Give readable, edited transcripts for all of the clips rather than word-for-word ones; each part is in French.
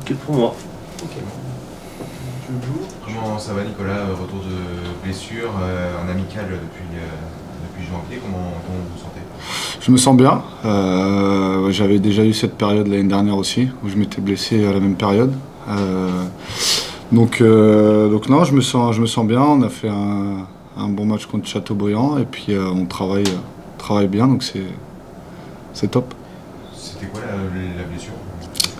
que pour moi. Ok. Comment ça va Nicolas? Retour de blessure, un amical depuis janvier, comment vous vous sentez? Je me sens bien. J'avais déjà eu cette période l'année dernière aussi, où je m'étais blessé à la même période. Donc non, je me sens bien. On a fait un bon match contre Châteaubriand et puis on travaille bien, donc c'est top. C'était quoi la blessure?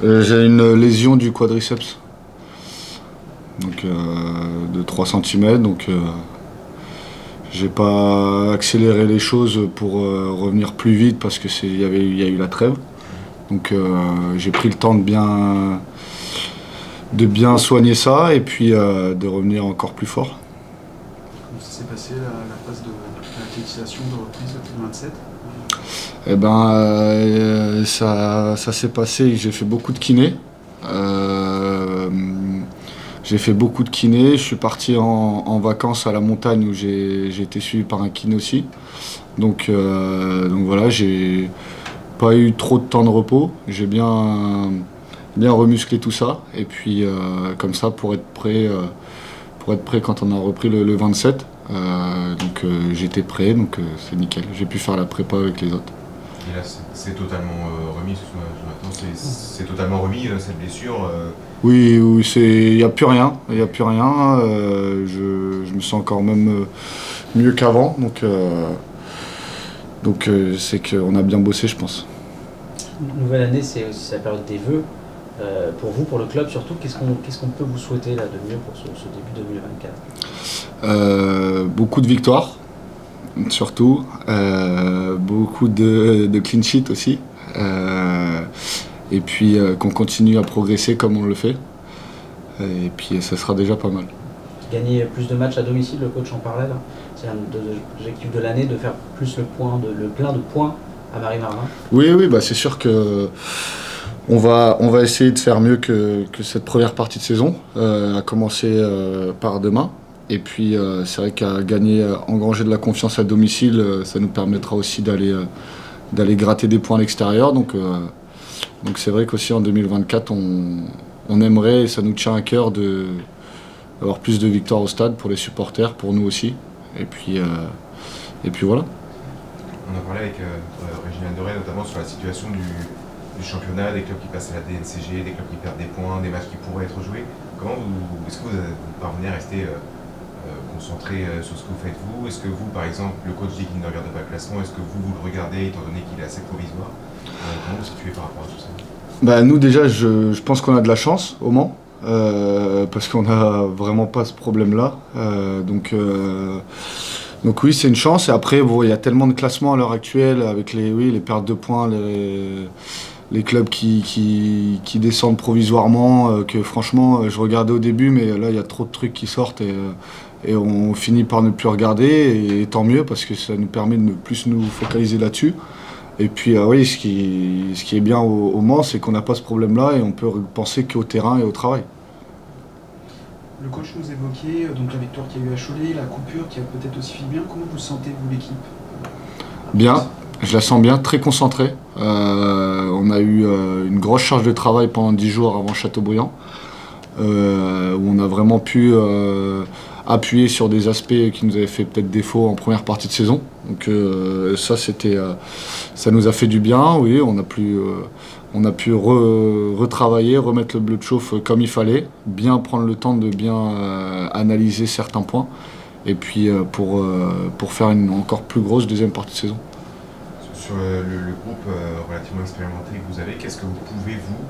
J'ai une lésion du quadriceps, donc de 3 cm. Donc j'ai pas accéléré les choses pour revenir plus vite parce que il y a eu la trêve. Donc j'ai pris le temps de bien soigner ça et puis de revenir encore plus fort. Comment ça s'est passé la phase de l'athlétisation de reprise depuis le 27? Eh ben, ça s'est passé, j'ai fait beaucoup de kiné. Je suis parti en vacances à la montagne où j'ai été suivi par un kiné aussi. Donc voilà, j'ai pas eu trop de temps de repos. J'ai bien remusclé tout ça. Et puis comme ça pour être prêt quand on a repris le 27. J'étais prêt, donc c'est nickel. J'ai pu faire la prépa avec les autres. Et là, c'est totalement remis, c'est totalement remis cette blessure. Oui, il n'y a plus rien. Je me sens encore même mieux qu'avant. Donc c'est qu'on a bien bossé, je pense. Nouvelle année, c'est aussi la période des vœux. Pour vous, pour le club surtout, qu'est-ce qu'on peut vous souhaiter là de mieux pour ce début 2024? Beaucoup de victoires. Surtout, beaucoup de clean sheet aussi, et puis qu'on continue à progresser comme on le fait, et puis ça sera déjà pas mal. Gagner plus de matchs à domicile, le coach en parlait là. C'est un des objectifs de l'année, de faire plus le plein de points à Marie-Marvin. Oui, bah c'est sûr que on va essayer de faire mieux que cette première partie de saison, à commencer par demain. Et puis c'est vrai qu'à gagner, engranger de la confiance à domicile, ça nous permettra aussi d'aller gratter des points à l'extérieur. Donc c'est vrai qu'aussi en 2024, on aimerait, et ça nous tient à cœur, d'avoir plus de victoires au stade pour les supporters, pour nous aussi. Et puis voilà. On a parlé avec Réginald Doré notamment sur la situation du championnat, des clubs qui passent à la DNCG, des clubs qui perdent des points, des matchs qui pourraient être joués. Est-ce que vous parvenez à rester concentré sur ce que vous faites vous? Est-ce que vous, par exemple, le coach dit qu'il ne regarde pas le classement, est-ce que vous le regardez étant donné qu'il est assez provisoire? Comment vous situez par rapport à tout ça? Bah, nous déjà, je pense qu'on a de la chance au Mans, parce qu'on n'a vraiment pas ce problème-là. Donc oui, c'est une chance. Et après, bon, il y a tellement de classements à l'heure actuelle avec les pertes de points, les clubs qui descendent provisoirement, que franchement, je regardais au début, mais là, il y a trop de trucs qui sortent et on finit par ne plus regarder, et tant mieux, parce que ça nous permet de ne plus nous focaliser là-dessus. Et puis oui, ce qui est bien au Mans, c'est qu'on n'a pas ce problème-là et on peut penser qu'au terrain et au travail. Le coach nous évoquait donc la victoire qu'il y a eu à Cholet, la coupure qui a peut-être aussi fait bien. Comment vous sentez, vous, l'équipe? Bien, je la sens bien, très concentrée. On a eu une grosse charge de travail pendant 10 jours avant Châteaubriand, où on a vraiment pu appuyer sur des aspects qui nous avaient fait peut-être défaut en première partie de saison. Donc ça nous a fait du bien, oui, on a pu retravailler, remettre le bleu de chauffe comme il fallait, bien prendre le temps de bien analyser certains points, et puis pour faire une encore plus grosse deuxième partie de saison. Sur le groupe relativement expérimenté que vous avez, qu'est-ce que vous pouvez, vous,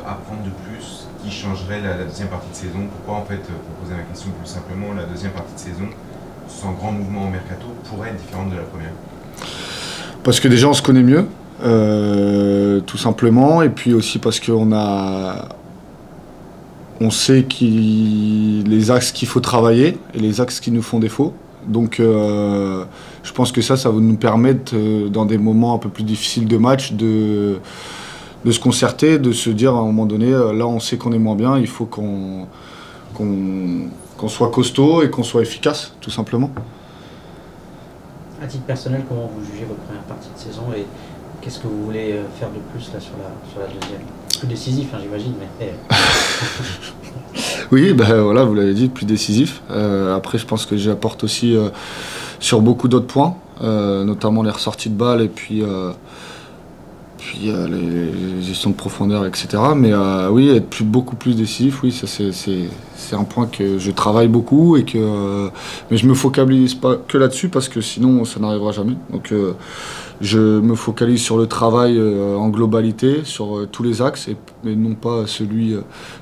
apprendre de plus qui changerait la deuxième partie de saison? Pourquoi, en fait, pour poser ma question plus simplement, la deuxième partie de saison, sans grand mouvement au mercato, pourrait être différente de la première? Parce que déjà, on se connaît mieux, tout simplement, et puis aussi parce qu'on sait les axes qu'il faut travailler et les axes qui nous font défaut. Donc je pense que ça va nous permettre, dans des moments un peu plus difficiles de match, de se concerter, de se dire à un moment donné, là on sait qu'on est moins bien, il faut qu'on soit costaud et qu'on soit efficace, tout simplement. À titre personnel, comment vous jugez votre première partie de saison et qu'est-ce que vous voulez faire de plus là sur la deuxième? Plus décisif, hein, j'imagine. Mais... Oui, ben voilà, vous l'avez dit, plus décisif. Après, je pense que j'apporte aussi sur beaucoup d'autres points, notamment les ressorties de balles et puis les gestions de profondeur, etc. Mais oui, être beaucoup plus décisif, oui, ça c'est un point que je travaille beaucoup mais je me focalise pas que là-dessus parce que sinon ça n'arrivera jamais. Donc je me focalise sur le travail en globalité, sur tous les axes, mais non pas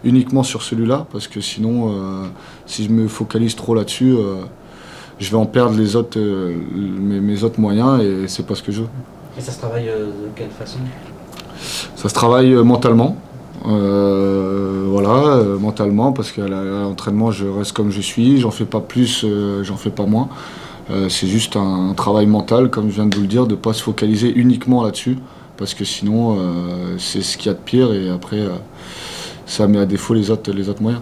uniquement sur celui-là, parce que sinon, si je me focalise trop là-dessus, je vais en perdre les autres, mes autres moyens, et c'est pas ce que je veux. Et ça se travaille de quelle façon? Ça se travaille mentalement. Voilà, mentalement, parce qu'à l'entraînement, je reste comme je suis, j'en fais pas plus, j'en fais pas moins. C'est juste un travail mental, comme je viens de vous le dire, de ne pas se focaliser uniquement là-dessus, parce que sinon, c'est ce qu'il y a de pire, et après, ça met à défaut les autres moyens.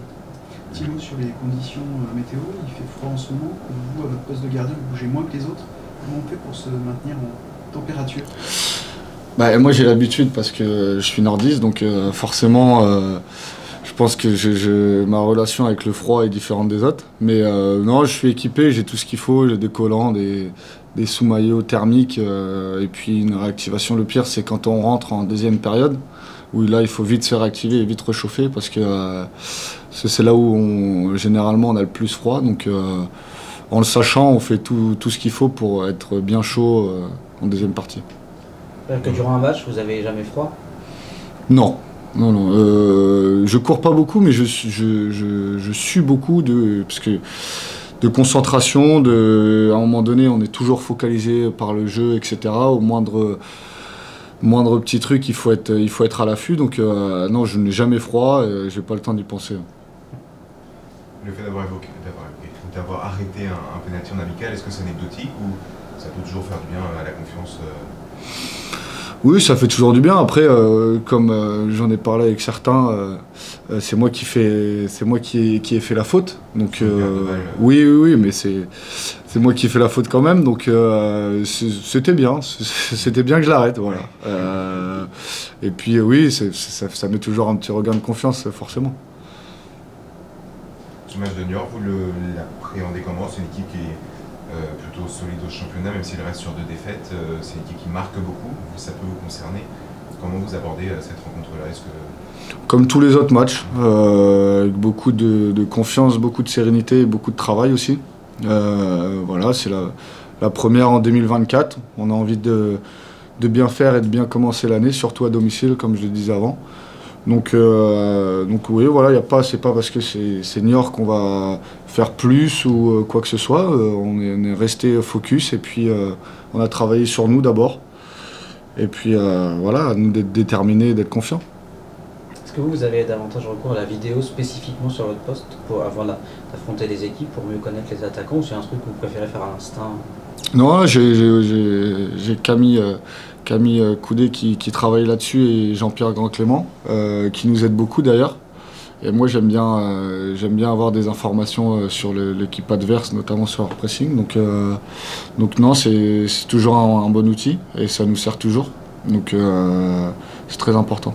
Petit mot sur les conditions météo, il fait froid en ce moment, vous, à votre poste de gardien, vous bougez moins que les autres. Comment on fait pour se maintenir en température? Bah, moi j'ai l'habitude parce que je suis nordiste, donc forcément je pense que ma relation avec le froid est différente des autres. Mais non, je suis équipé, j'ai tout ce qu'il faut, j'ai des collants, des sous-maillots thermiques et puis une réactivation. Le pire, c'est quand on rentre en deuxième période, où là il faut vite se réactiver et vite réchauffer parce que c'est là où généralement on a le plus froid. Donc en le sachant, on fait tout ce qu'il faut pour être bien chaud en deuxième partie. Que durant un match, vous avez jamais froid? Non. Je cours pas beaucoup, mais je sue beaucoup parce que de concentration, à un moment donné, on est toujours focalisé par le jeu, etc. Au moindre petit truc, il faut être à l'affût. Donc non, je n'ai jamais froid, j'ai pas le temps d'y penser. Le fait d'avoir arrêté un pénalty en amical, est-ce que c'est anecdotique ou ça peut toujours faire du bien à la confiance? Oui, ça fait toujours du bien. Après, comme j'en ai parlé avec certains, c'est moi qui ai fait la faute. Donc oui, mais c'est moi qui ai fait la faute quand même. Donc c'était bien. C'était bien que je l'arrête, voilà. Et puis oui, ça met toujours un petit regain de confiance, forcément. Ce match de New York, vous l'appréhendez comment? C'est une équipe qui est plutôt solide au championnat, même s'il reste sur 2 défaites. C'est une équipe qui marque beaucoup, ça peut vous concerner. Comment vous abordez cette rencontre-là? Comme tous les autres matchs, avec beaucoup de confiance, beaucoup de sérénité et beaucoup de travail aussi. Voilà, c'est la première en 2024. On a envie de bien faire et de bien commencer l'année, surtout à domicile, comme je le disais avant. Donc oui, voilà, c'est pas parce que c'est New York qu'on va faire plus ou quoi que ce soit. On est resté focus et puis on a travaillé sur nous d'abord. Et puis voilà, à nous d'être déterminés et d'être confiants. Est-ce que vous avez davantage recours à la vidéo spécifiquement sur votre poste avant d'affronter les équipes pour mieux connaître les attaquants, ou c'est un truc que vous préférez faire à l'instinct? Non, j'ai Camille Coudé qui travaille là-dessus et Jean-Pierre Grand-Clément qui nous aident beaucoup d'ailleurs. Et moi j'aime bien avoir des informations sur l'équipe adverse, notamment sur leur pressing. Donc non, c'est toujours un bon outil et ça nous sert toujours. Donc c'est très important.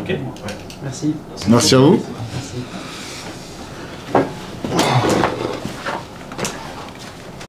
Ok, merci. Merci à vous. Merci.